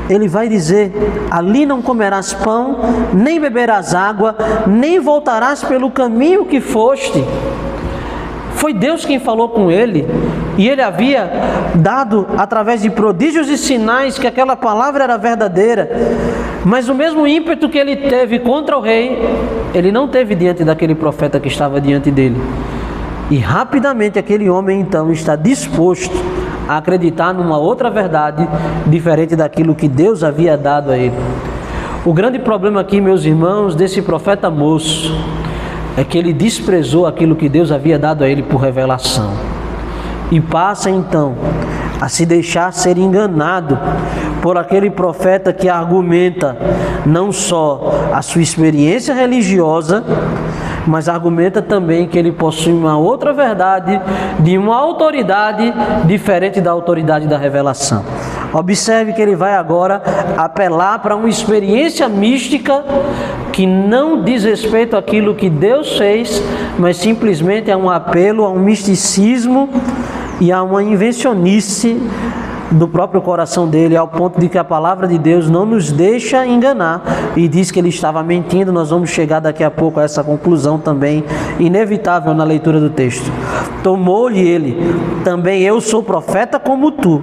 Ele vai dizer: ali não comerás pão, nem beberás água, nem voltarás pelo caminho que foste. Foi Deus quem falou com ele, e ele havia dado, através de prodígios e sinais, que aquela palavra era verdadeira. Mas o mesmo ímpeto que ele teve contra o rei, ele não teve diante daquele profeta que estava diante dele. E rapidamente aquele homem então está disposto a acreditar numa outra verdade, diferente daquilo que Deus havia dado a ele. O grande problema aqui, meus irmãos, desse profeta moço, é que ele desprezou aquilo que Deus havia dado a ele por revelação. E passa então a se deixar ser enganado por aquele profeta que argumenta não só a sua experiência religiosa, mas argumenta também que ele possui uma outra verdade, de uma autoridade diferente da autoridade da revelação. Observe que ele vai agora apelar para uma experiência mística que não diz respeito àquilo que Deus fez, mas simplesmente é um apelo a um misticismo e a uma invencionice do próprio coração dele, ao ponto de que a palavra de Deus não nos deixa enganar e diz que ele estava mentindo. Nós vamos chegar daqui a pouco a essa conclusão também, inevitável na leitura do texto. Tomou-lhe ele: também eu sou profeta como tu.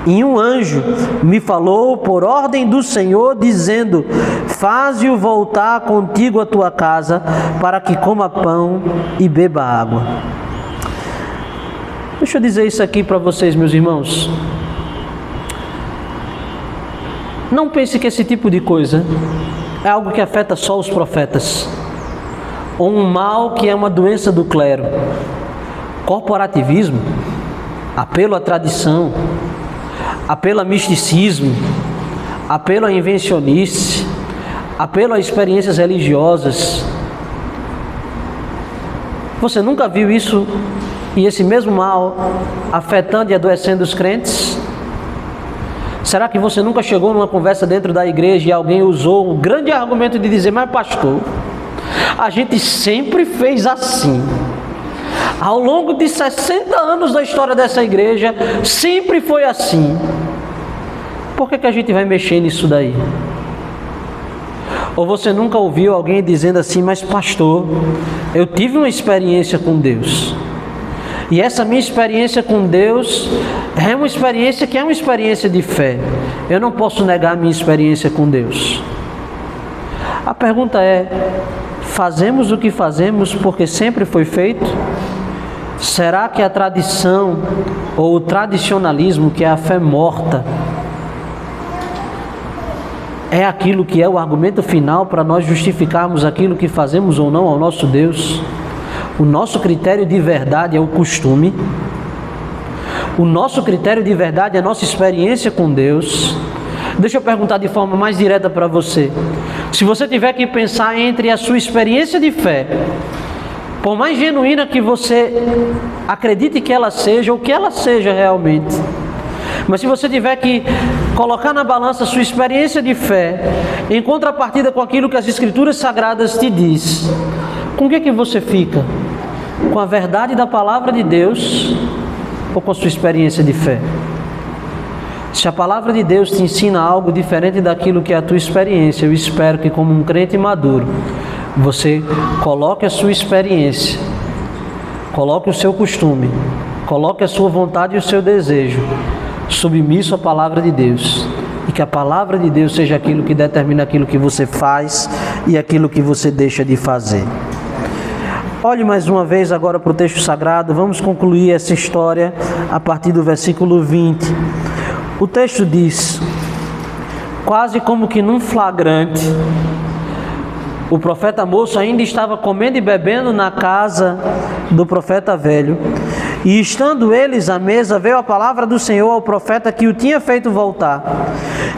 E um anjo me falou por ordem do Senhor, dizendo: faze-o voltar contigo à tua casa, para que coma pão e beba água. Deixa eu dizer isso aqui para vocês, meus irmãos. Não pense que esse tipo de coisa é algo que afeta só os profetas, ou um mal que é uma doença do clero. Corporativismo, apelo à tradição, apelo a misticismo, apelo à invencionice, apelo a experiências religiosas. Você nunca viu isso e esse mesmo mal afetando e adoecendo os crentes? Será que você nunca chegou numa conversa dentro da igreja e alguém usou um grande argumento de dizer: mas pastor, a gente sempre fez assim. Ao longo de 60 anos da história dessa igreja, sempre foi assim. Por que a gente vai mexer nisso daí? Ou você nunca ouviu alguém dizendo assim: mas pastor, eu tive uma experiência com Deus. E essa minha experiência com Deus é uma experiência que é uma experiência de fé. Eu não posso negar a minha experiência com Deus. A pergunta é: fazemos o que fazemos porque sempre foi feito? Será que a tradição ou o tradicionalismo, que é a fé morta, é aquilo que é o argumento final para nós justificarmos aquilo que fazemos ou não ao nosso Deus? O nosso critério de verdade é o costume. O nosso critério de verdade é a nossa experiência com Deus. Deixa eu perguntar de forma mais direta para você. Se você tiver que pensar entre a sua experiência de fé, por mais genuína que você acredite que ela seja, ou que ela seja realmente, mas se você tiver que colocar na balança a sua experiência de fé, em contrapartida com aquilo que as Escrituras Sagradas te diz, com o que você fica? Com a verdade da palavra de Deus ou com a sua experiência de fé? Se a palavra de Deus te ensina algo diferente daquilo que é a tua experiência, eu espero que, como um crente maduro, você coloque a sua experiência, coloque o seu costume, coloque a sua vontade e o seu desejo submisso à palavra de Deus, e que a palavra de Deus seja aquilo que determina aquilo que você faz e aquilo que você deixa de fazer. Olhe mais uma vez agora para o texto sagrado. Vamos concluir essa história a partir do versículo 20. O texto diz: quase como que num flagrante, o profeta moço ainda estava comendo e bebendo na casa do profeta velho. E estando eles à mesa, veio a palavra do Senhor ao profeta que o tinha feito voltar.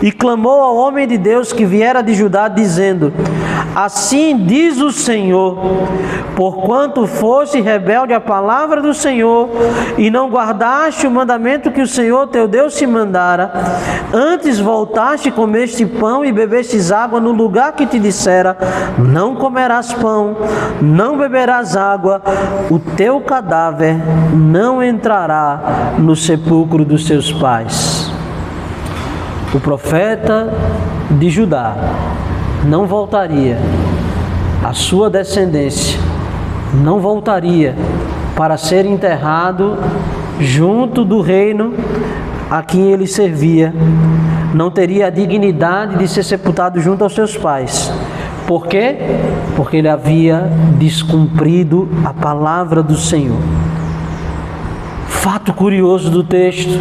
E clamou ao homem de Deus que viera de Judá, dizendo: assim diz o Senhor, porquanto foste rebelde à palavra do Senhor, e não guardaste o mandamento que o Senhor teu Deus te mandara, antes voltaste, comeste pão e bebestes água no lugar que te dissera: não comerás pão, não beberás água, o teu cadáver não entrará no sepulcro dos seus pais. O profeta de Judá não voltaria, a sua descendência não voltaria para ser enterrado junto do reino a quem ele servia, não teria a dignidade de ser sepultado junto aos seus pais. Por quê? Porque ele havia descumprido a palavra do Senhor. Fato curioso do texto: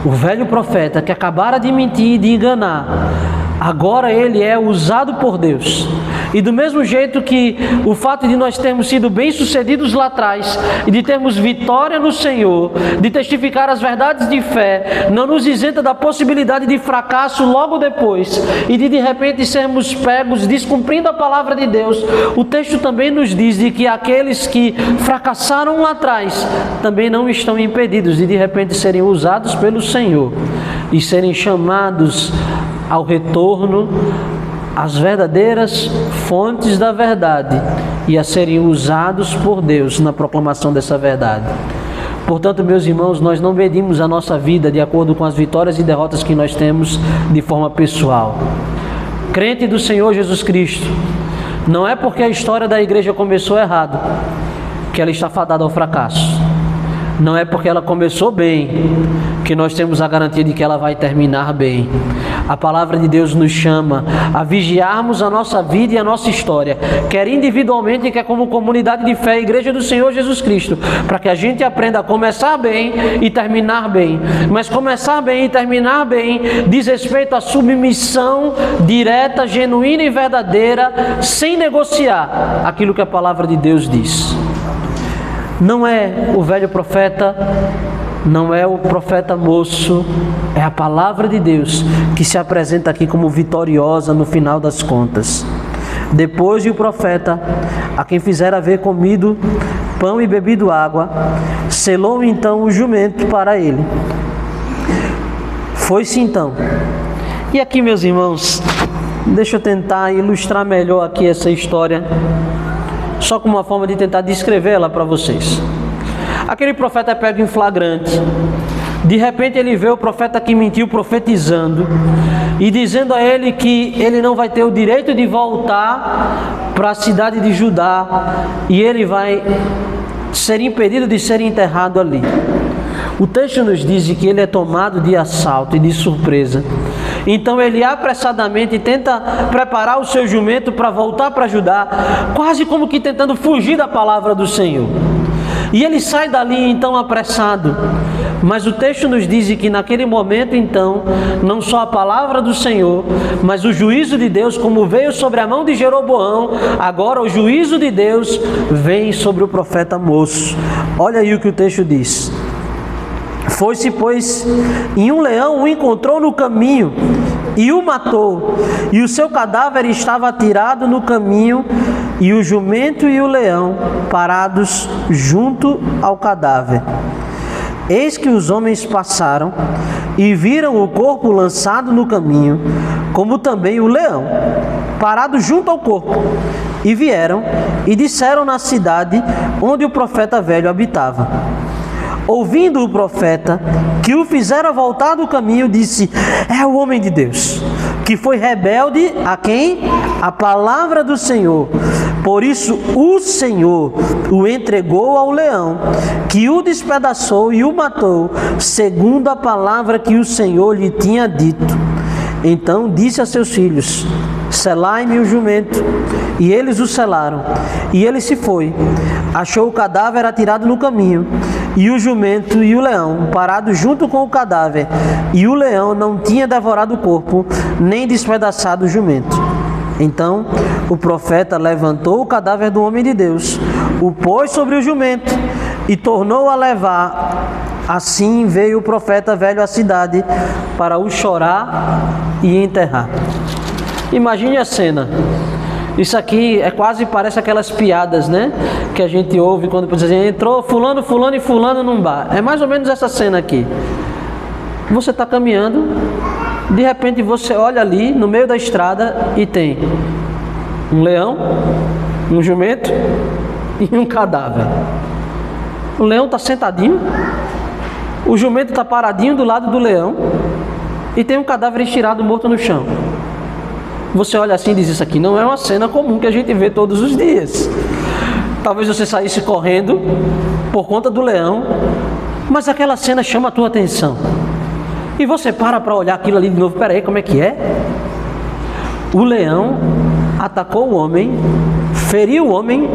o velho profeta que acabara de mentir e de enganar, agora ele é usado por Deus. E do mesmo jeito que o fato de nós termos sido bem-sucedidos lá atrás e de termos vitória no Senhor, de testificar as verdades de fé, não nos isenta da possibilidade de fracasso logo depois e de repente sermos pegos descumprindo a palavra de Deus. O texto também nos diz de que aqueles que fracassaram lá atrás também não estão impedidos de repente serem usados pelo Senhor e serem chamados ao retorno às verdadeiras fontes da verdade e a serem usados por Deus na proclamação dessa verdade. Portanto, meus irmãos, nós não medimos a nossa vida de acordo com as vitórias e derrotas que nós temos de forma pessoal. Crente do Senhor Jesus Cristo, não é porque a história da igreja começou errado que ela está fadada ao fracasso. não é porque ela começou bem que nós temos a garantia de que ela vai terminar bem. A palavra de Deus nos chama a vigiarmos a nossa vida e a nossa história, quer individualmente, quer como comunidade de fé, Igreja do Senhor Jesus Cristo, para que a gente aprenda a começar bem e terminar bem. Mas começar bem e terminar bem diz respeito à submissão direta, genuína e verdadeira, sem negociar aquilo que a palavra de Deus diz. Não é o velho profeta, não é o profeta moço, é a palavra de Deus que se apresenta aqui como vitoriosa no final das contas. Depois de o profeta, a quem fizera haver comido pão e bebido água, selou então o jumento para ele. Foi-se então. E aqui, meus irmãos, deixa eu tentar ilustrar melhor aqui essa história, só como uma forma de tentar descrevê-la para vocês. Aquele profeta é pego em flagrante. De repente ele vê o profeta que mentiu profetizando e dizendo a ele que ele não vai ter o direito de voltar para a cidade de Judá e ele vai ser impedido de ser enterrado ali. O texto nos diz que ele é tomado de assalto e de surpresa. Então ele apressadamente tenta preparar o seu jumento para voltar para Judá, quase como que tentando fugir da palavra do Senhor. E ele sai dali então apressado. Mas o texto nos diz que naquele momento então, não só a palavra do Senhor, mas o juízo de Deus, como veio sobre a mão de Jeroboão, agora o juízo de Deus vem sobre o profeta moço. Olha aí o que o texto diz. Foi-se, pois, e um leão o encontrou no caminho e o matou, e o seu cadáver estava atirado no caminho, e o jumento e o leão parados junto ao cadáver. Eis que os homens passaram e viram o corpo lançado no caminho, como também o leão parado junto ao corpo, e vieram e disseram na cidade onde o profeta velho habitava. Ouvindo o profeta que o fizera voltar do caminho, disse: é o homem de Deus, que foi rebelde a quem? A palavra do Senhor. Por isso o Senhor o entregou ao leão, que o despedaçou e o matou, segundo a palavra que o Senhor lhe tinha dito. Então disse a seus filhos: selai-me o jumento. E eles o selaram. E ele se foi, achou o cadáver atirado no caminho, e o jumento e o leão parados junto com o cadáver, e o leão não tinha devorado o corpo, nem despedaçado o jumento. Então o profeta levantou o cadáver do homem de Deus, o pôs sobre o jumento e tornou a levar. Assim veio o profeta velho à cidade para o chorar e enterrar. Imagine a cena. Isso aqui é quase, parece aquelas piadas, né? Que a gente ouve quando diz assim, entrou fulano, fulano e fulano num bar. É mais ou menos essa cena aqui. Você está caminhando, de repente você olha ali no meio da estrada e tem um leão, um jumento e um cadáver. O leão está sentadinho, o jumento está paradinho do lado do leão e tem um cadáver estirado morto no chão. Você olha assim e diz, isso aqui não é uma cena comum que a gente vê todos os dias. Talvez você saísse correndo por conta do leão, mas aquela cena chama a tua atenção. E você para olhar aquilo ali de novo. Peraí, como é que é? O leão atacou o homem, feriu o homem,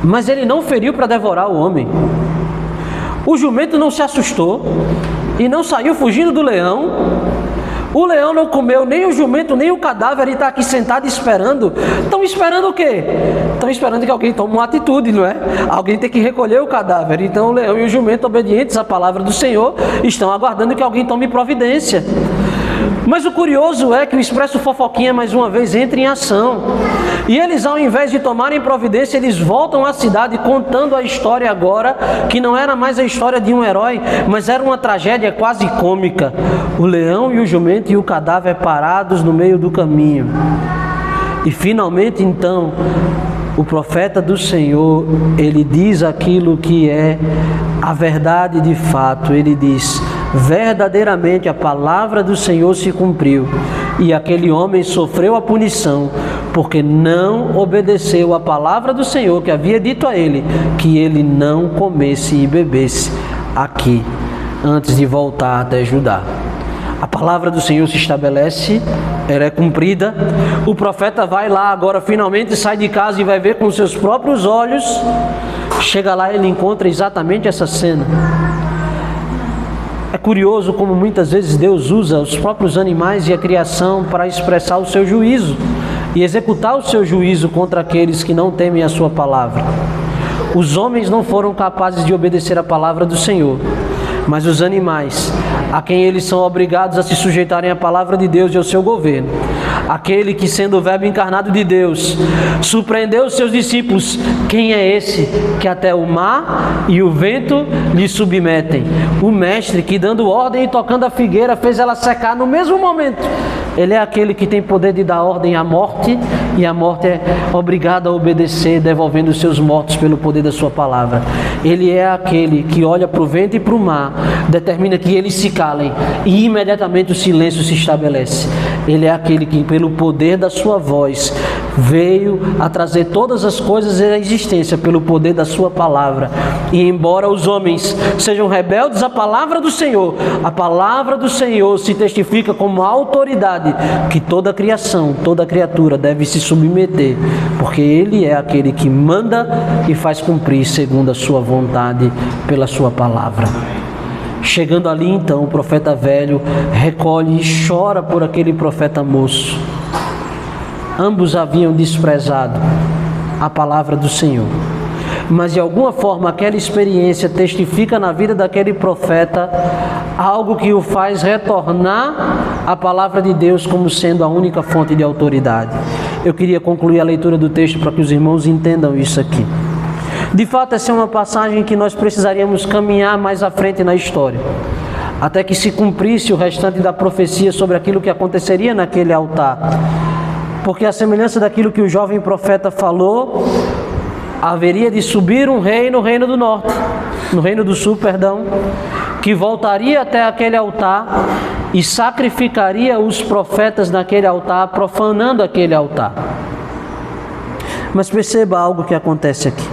mas ele não feriu para devorar o homem. O jumento não se assustou e não saiu fugindo do leão. O leão não comeu nem o jumento, nem o cadáver, e está aqui sentado esperando. Estão esperando o quê? Estão esperando que alguém tome uma atitude, não é? Alguém tem que recolher o cadáver. Então o leão e o jumento, obedientes à palavra do Senhor, estão aguardando que alguém tome providência. Mas o curioso é que o Expresso Fofoquinha mais uma vez entra em ação. E eles, ao invés de tomarem providência, eles voltam à cidade contando a história agora, que não era mais a história de um herói, mas era uma tragédia quase cômica. O leão e o jumento e o cadáver parados no meio do caminho. E finalmente então, o profeta do Senhor, ele diz aquilo que é a verdade de fato. Ele diz: verdadeiramente a palavra do Senhor se cumpriu, e aquele homem sofreu a punição, porque não obedeceu a palavra do Senhor, que havia dito a ele que ele não comesse e bebesse. aqui, antes de voltar até Judá. A palavra do Senhor se estabelece, ela é cumprida. O profeta vai lá agora, finalmente sai de casa e vai ver com seus próprios olhos. Chega lá e ele encontra exatamente essa cena. É curioso como muitas vezes Deus usa os próprios animais e a criação para expressar o seu juízo e executar o seu juízo contra aqueles que não temem a sua palavra. Os homens não foram capazes de obedecer a palavra do Senhor, mas os animais, a quem eles são obrigados a se sujeitarem à palavra de Deus e ao seu governo, aquele que, sendo o verbo encarnado de Deus, surpreendeu os seus discípulos: quem é esse que até o mar e o vento lhe submetem? O mestre que, dando ordem e tocando a figueira, fez ela secar no mesmo momento. Ele é aquele que tem poder de dar ordem à morte, e a morte é obrigada a obedecer, devolvendo os seus mortos pelo poder da sua palavra. Ele é aquele que olha para o vento e para o mar, determina que eles se calem, e imediatamente o silêncio se estabelece. Ele é aquele que, pelo poder da sua voz, veio a trazer todas as coisas à existência pelo poder da sua palavra. E embora os homens sejam rebeldes à palavra do Senhor, a palavra do Senhor se testifica como a autoridade que toda a criação, toda a criatura deve se submeter, porque Ele é aquele que manda e faz cumprir segundo a sua vontade pela sua palavra. Chegando ali então, o profeta velho recolhe e chora por aquele profeta moço. Ambos haviam desprezado a palavra do Senhor, mas de alguma forma aquela experiência testifica na vida daquele profeta algo que o faz retornar à palavra de Deus como sendo a única fonte de autoridade. Eu queria concluir a leitura do texto para que os irmãos entendam isso aqui. De fato, essa é uma passagem que nós precisaríamos caminhar mais à frente na história, até que se cumprisse o restante da profecia sobre aquilo que aconteceria naquele altar. Porque a semelhança daquilo que o jovem profeta falou, haveria de subir um rei no reino do norte, no reino do sul, que voltaria até aquele altar e sacrificaria os profetas naquele altar, profanando aquele altar. Mas perceba algo que acontece aqui.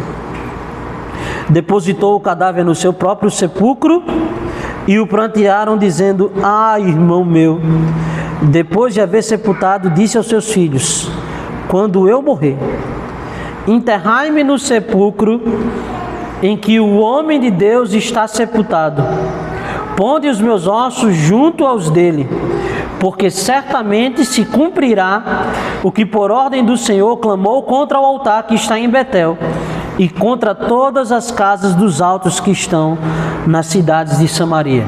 Depositou o cadáver no seu próprio sepulcro e o prantearam, dizendo: ah, irmão meu, depois de haver sepultado, disse aos seus filhos: quando eu morrer, enterrai-me no sepulcro em que o homem de Deus está sepultado. Ponde os meus ossos junto aos dele, porque certamente se cumprirá o que por ordem do Senhor clamou contra o altar que está em Betel e contra todas as casas dos altos que estão nas cidades de Samaria.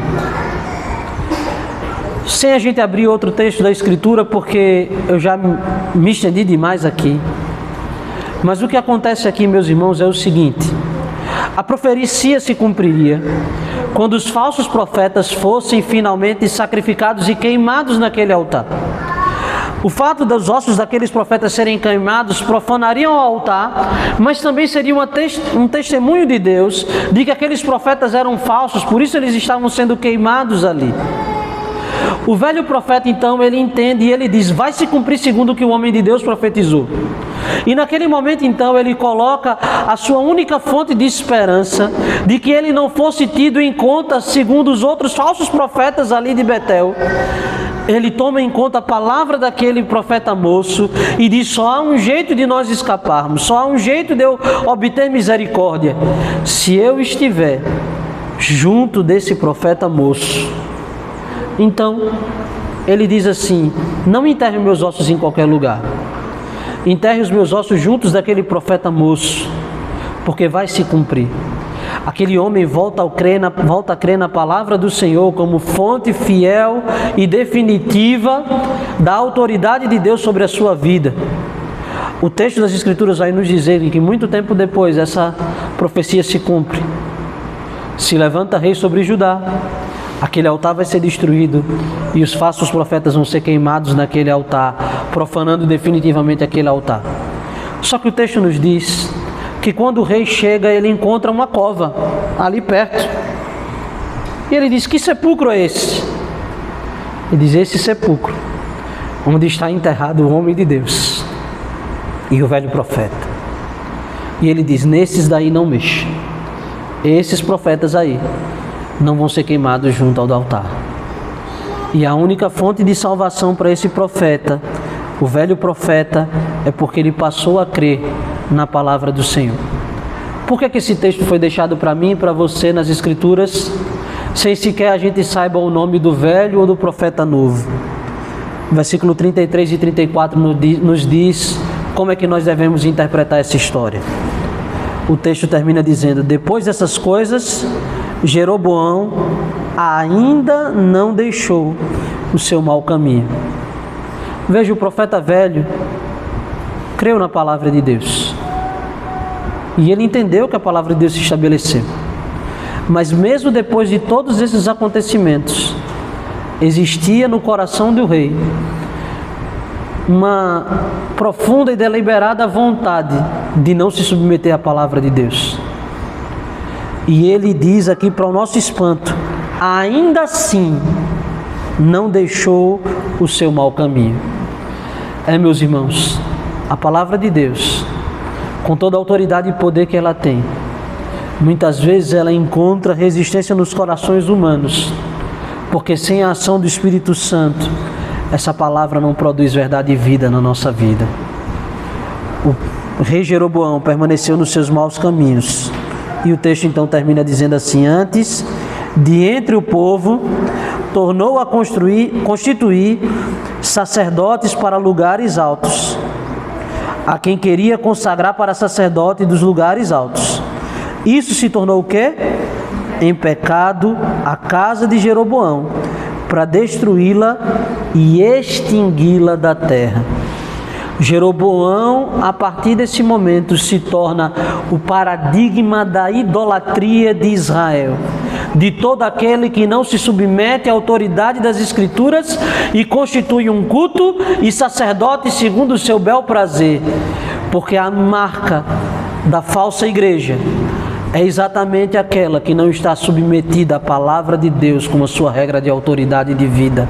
Sem a gente abrir outro texto da Escritura, porque eu já me estendi demais aqui. Mas o que acontece aqui, meus irmãos, é o seguinte: a profecia se cumpriria quando os falsos profetas fossem finalmente sacrificados e queimados naquele altar. O fato dos ossos daqueles profetas serem queimados profanariam o altar, mas também seria um testemunho de Deus de que aqueles profetas eram falsos, por isso eles estavam sendo queimados ali. O velho profeta então, ele entende e ele diz: vai se cumprir segundo o que o homem de Deus profetizou. E naquele momento então ele coloca a sua única fonte de esperança de que ele não fosse tido em conta segundo os outros falsos profetas ali de Betel. Ele toma em conta a palavra daquele profeta moço e diz: só há um jeito de nós escaparmos, só há um jeito de eu obter misericórdia, se eu estiver junto desse profeta moço. Então ele diz assim: não enterre meus ossos em qualquer lugar, enterre os meus ossos juntos daquele profeta moço, porque vai se cumprir. Aquele homem volta a crer na palavra do Senhor como fonte fiel e definitiva da autoridade de Deus sobre a sua vida. O texto das Escrituras vai nos dizer que muito tempo depois essa profecia se cumpre. Se levanta rei sobre Judá, aquele altar vai ser destruído e os falsos profetas vão ser queimados naquele altar, profanando definitivamente aquele altar. Só que o texto nos diz que quando o rei chega, ele encontra uma cova ali perto. E ele diz: que sepulcro é esse? Ele diz: esse sepulcro, onde está enterrado o homem de Deus e o velho profeta. E ele diz: nesses daí não mexa. Esses profetas aí não vão ser queimados junto ao altar. E a única fonte de salvação para esse profeta, o velho profeta, é porque ele passou a crer na palavra do Senhor. Por que esse texto foi deixado para mim e para você nas Escrituras, sem sequer a gente saiba o nome do velho ou do profeta novo? Versículo 33 e 34 nos diz como é que nós devemos interpretar essa história. O texto termina dizendo: depois dessas coisas, Jeroboão ainda não deixou o seu mau caminho. Veja, o profeta velho creu na palavra de Deus. E ele entendeu que a palavra de Deus se estabeleceu. Mas mesmo depois de todos esses acontecimentos, existia no coração do rei uma profunda e deliberada vontade de não se submeter à palavra de Deus. E ele diz aqui, para o nosso espanto, ainda assim não deixou o seu mau caminho. Meus irmãos, a palavra de Deus, com toda a autoridade e poder que ela tem, muitas vezes ela encontra resistência nos corações humanos, porque sem a ação do Espírito Santo, essa palavra não produz verdade e vida na nossa vida. O rei Jeroboão permaneceu nos seus maus caminhos. E o texto então termina dizendo assim: antes, de entre o povo, tornou a constituir sacerdotes para lugares altos, a quem queria consagrar para sacerdote dos lugares altos. Isso se tornou o quê? Em pecado a casa de Jeroboão, para destruí-la e extingui-la da terra. Jeroboão, a partir desse momento, se torna o paradigma da idolatria de Israel, de todo aquele que não se submete à autoridade das Escrituras e constitui um culto e sacerdote segundo o seu bel prazer, porque a marca da falsa igreja é exatamente aquela que não está submetida à palavra de Deus como a sua regra de autoridade de vida.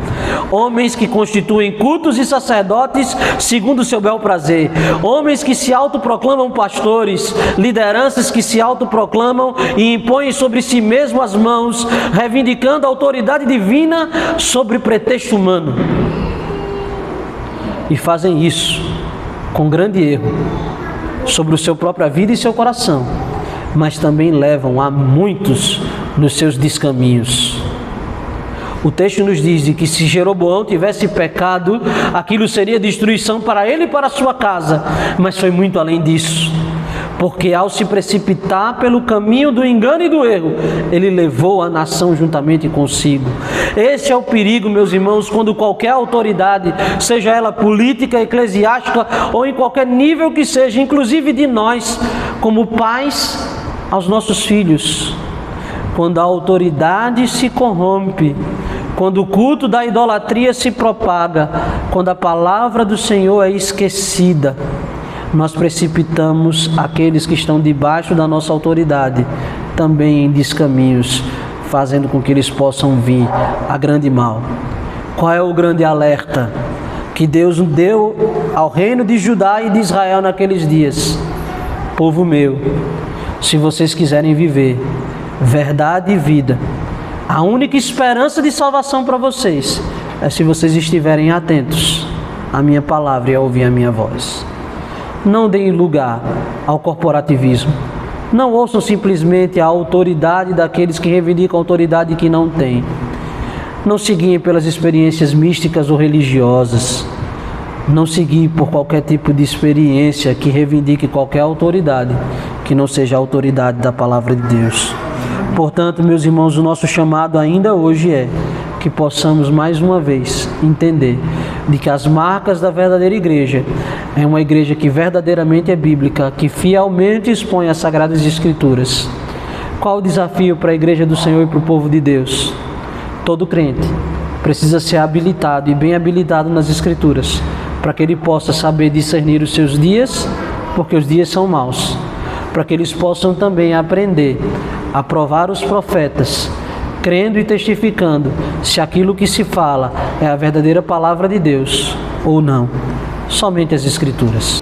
Homens que constituem cultos e sacerdotes segundo o seu bel prazer. Homens que se autoproclamam pastores, lideranças que se autoproclamam e impõem sobre si mesmos as mãos, reivindicando a autoridade divina sobre pretexto humano. E fazem isso com grande erro sobre a sua própria vida e seu coração, mas também levam a muitos nos seus descaminhos. O texto nos diz que se Jeroboão tivesse pecado, aquilo seria destruição para ele e para a sua casa, mas foi muito além disso, porque ao se precipitar pelo caminho do engano e do erro, ele levou a nação juntamente consigo. Esse é o perigo, meus irmãos, quando qualquer autoridade, seja ela política, eclesiástica ou em qualquer nível que seja, inclusive de nós, como pais, aos nossos filhos, quando a autoridade se corrompe, quando o culto da idolatria se propaga, quando a palavra do Senhor é esquecida, nós precipitamos aqueles que estão debaixo da nossa autoridade também em descaminhos, fazendo com que eles possam vir a grande mal. Qual é o grande alerta que Deus deu ao reino de Judá e de Israel naqueles dias? Povo meu, se vocês quiserem viver verdade e vida, a única esperança de salvação para vocês é se vocês estiverem atentos à minha palavra e a ouvir a minha voz. Não deem lugar ao corporativismo. Não ouçam simplesmente a autoridade daqueles que reivindicam autoridade que não têm. Não se guiem pelas experiências místicas ou religiosas. Não se guiem por qualquer tipo de experiência que reivindique qualquer autoridade que não seja a autoridade da palavra de Deus. Portanto, meus irmãos, o nosso chamado ainda hoje é que possamos mais uma vez entender de que as marcas da verdadeira igreja é uma igreja que verdadeiramente é bíblica, que fielmente expõe as Sagradas Escrituras. Qual o desafio para a igreja do Senhor e para o povo de Deus? Todo crente precisa ser habilitado e bem habilitado nas Escrituras, para que ele possa saber discernir os seus dias, porque os dias são maus, para que eles possam também aprender a provar os profetas, crendo e testificando se aquilo que se fala é a verdadeira palavra de Deus ou não. Somente as Escrituras.